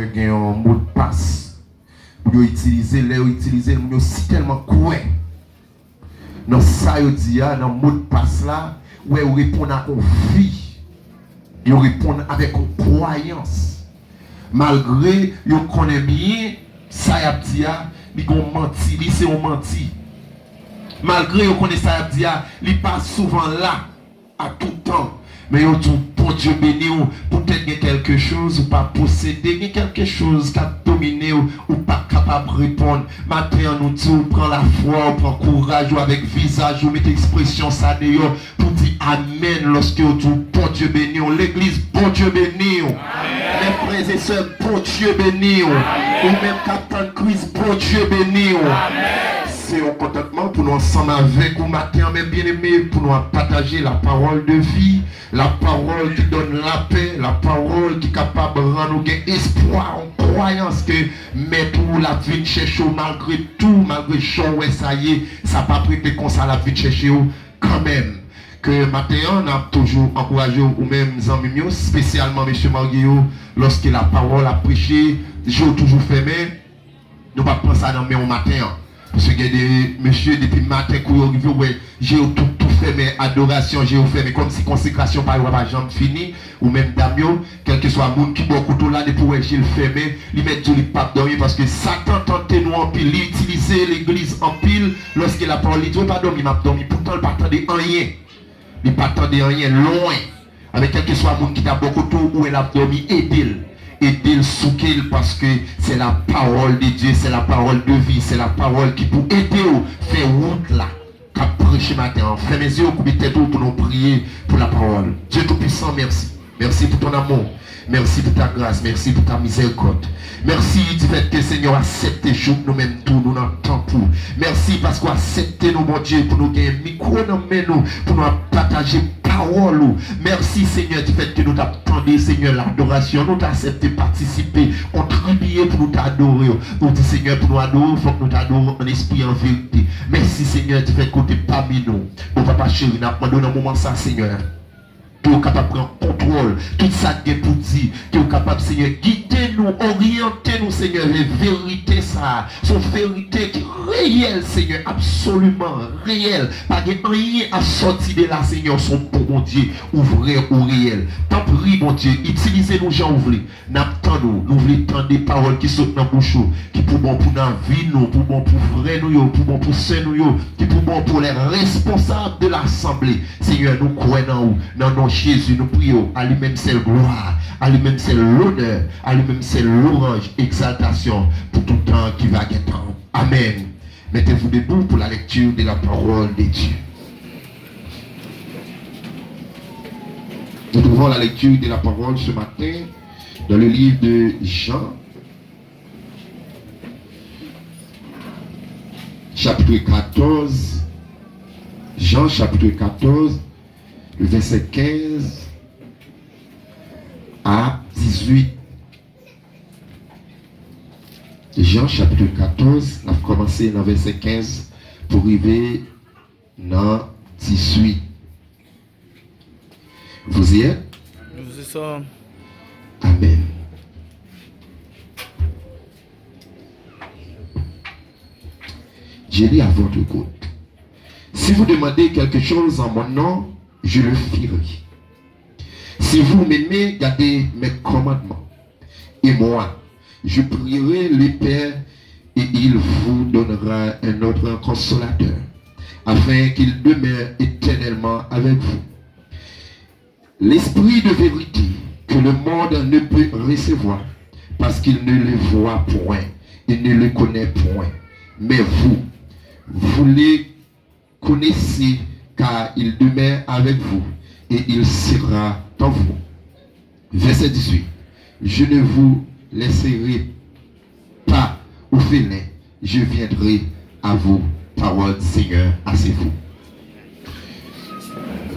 gagner un mot de passe. Pour utiliser, nous si tellement quoi. Dans ça, il dit, dans le mot de passe là, ouais, on répond à une vie. Il répond avec une croyance. Malgré, il connaît bien, ça y a dit, il ont menti, il c'est menti. Malgré, il connaît ça y a dit, il passe souvent là, à tout temps. Mais yo tout bon Dieu béni ou peut-être qu'il y a quelque chose ou pas posséder, il y a quelque chose qui a dominé ou pas capable de répondre. Maintenant nous tout prend la foi, on prend courage ou avec visage ou met expression ça d'ailleurs pour dire amen lorsque vous tout bon Dieu béni ou l'église bon Dieu béni ou les frères et sœurs bon Dieu béni ou même Captain Christ bon Dieu béni ou. C'est un contentement pour nous ensemble avec vous matin, mes bien-aimés, pour nous partager la parole de vie, la parole qui donne la paix, la parole qui est capable de rendre nous espoir, en croyance que mais pour la vie de chercher malgré tout, malgré chaud, ouais, ça y est, ça n'a pas prêté comme ça la vie de chercher quand même. Que matin, on a toujours encouragé ou même amis, spécialement M. Marguillot, lorsque la parole a prêché, j'ai toujours fermé, nous ne pas penser ça dans le matin. Parce que des monsieur depuis le matin j'ai tout fait mes adorations, j'ai fait mais comme si consécration par jamais fini ou même Damio, quel que soit le monde qui boit couteau là depuis j'ai le fermé, il met tout le pape dormir parce que Satan tentait nous en pile, il utilisait l'église en pile lorsque la parole dit pas dormir, m'a dormi pourtant il pas attendait rien. Il pas attendait rien loin. Avec quel que soit le monde qui t'a beaucoup couteau où il a dormi aider le souquil parce que c'est la parole de Dieu, c'est la parole de vie, c'est la parole qui peut aider ou faire route là. Qu'à prêcher matin, fait mes yeux, couper tête pour nous prier pour la parole. Dieu Tout-Puissant, merci. Merci pour ton amour. Merci pour ta grâce. Merci pour ta miséricorde. Merci du fait que le Seigneur accepte jour nous-mêmes tout, nous n'entendons pour. Merci parce qu'on accepte nous, mon Dieu, pour nous gagner un micro dans nous, pour nous partager parole. Merci Seigneur du fait que nous t'attendons, Seigneur, l'adoration. Nous t'acceptons participer, contribuer pour nous t'adorer. Nous dit Seigneur, pour nous adorer, il faut que nous t'adorons en esprit et en vérité. Merci Seigneur du fait que tu es parmi nous. Mon papa chéri, nous avons donné un moment ça, Seigneur. Tu es capable de prendre contrôle, tout ça que pour dire, tu es capable, Seigneur, guider nous, orienter nous, Seigneur, les vérités, ça, sont vérités qui réelles, Seigneur, absolument réelles, pas de rien à sortir de là, Seigneur, sont pour mon Dieu, ouvrir ou réel. T'en prie, mon Dieu, utilisez-nous, j'en ouvre, n'attendons, nous voulons entendre des paroles qui sautent dans la bouche, qui pour bon pour la vie, nous, pour bon pour frère, nous, pour bon pour sœur, nous, qui pour bon pour les responsables de l'assemblée, Seigneur, nous croyons dans nos Jésus, nous prions, à lui-même c'est gloire, à lui-même c'est l'honneur, à lui-même c'est l'orange, exaltation pour tout temps qui va guetter. Amen. Mettez-vous debout pour la lecture de la parole de Dieu. Nous trouvons la lecture de la parole ce matin dans le livre de Jean, chapitre 14. Jean, chapitre 14. Verset 15 à 18. Jean chapitre 14, on a commencé dans verset 15 pour arriver dans 18. Vous y êtes? Nous y sommes. Amen. J'ai dit à votre compte. Si vous demandez quelque chose en mon nom, je le ferai. Si vous m'aimez, gardez mes commandements. Et moi, je prierai le Père et il vous donnera un autre consolateur, afin qu'il demeure éternellement avec vous. L'esprit de vérité que le monde ne peut recevoir, parce qu'il ne le voit point, il ne le connaît point. Mais vous les connaissez, car il demeure avec vous et il sera en vous. Verset 18. Je ne vous laisserai pas orphelin, je viendrai à vous. Parole du Seigneur, asseyez-vous.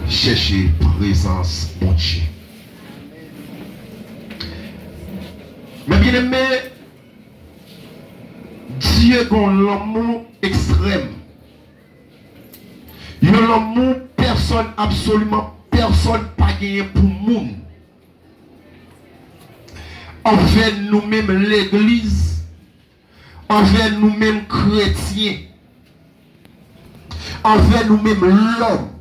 Cherchez présence, mon Dieu. Mais bien aimé, Dieu a l'amour extrême. Il y a l'amour, personne, absolument personne, pas gagné pour monde. envers nous-mêmes l'église, envers nous-mêmes chrétiens, envers nous-mêmes l'homme.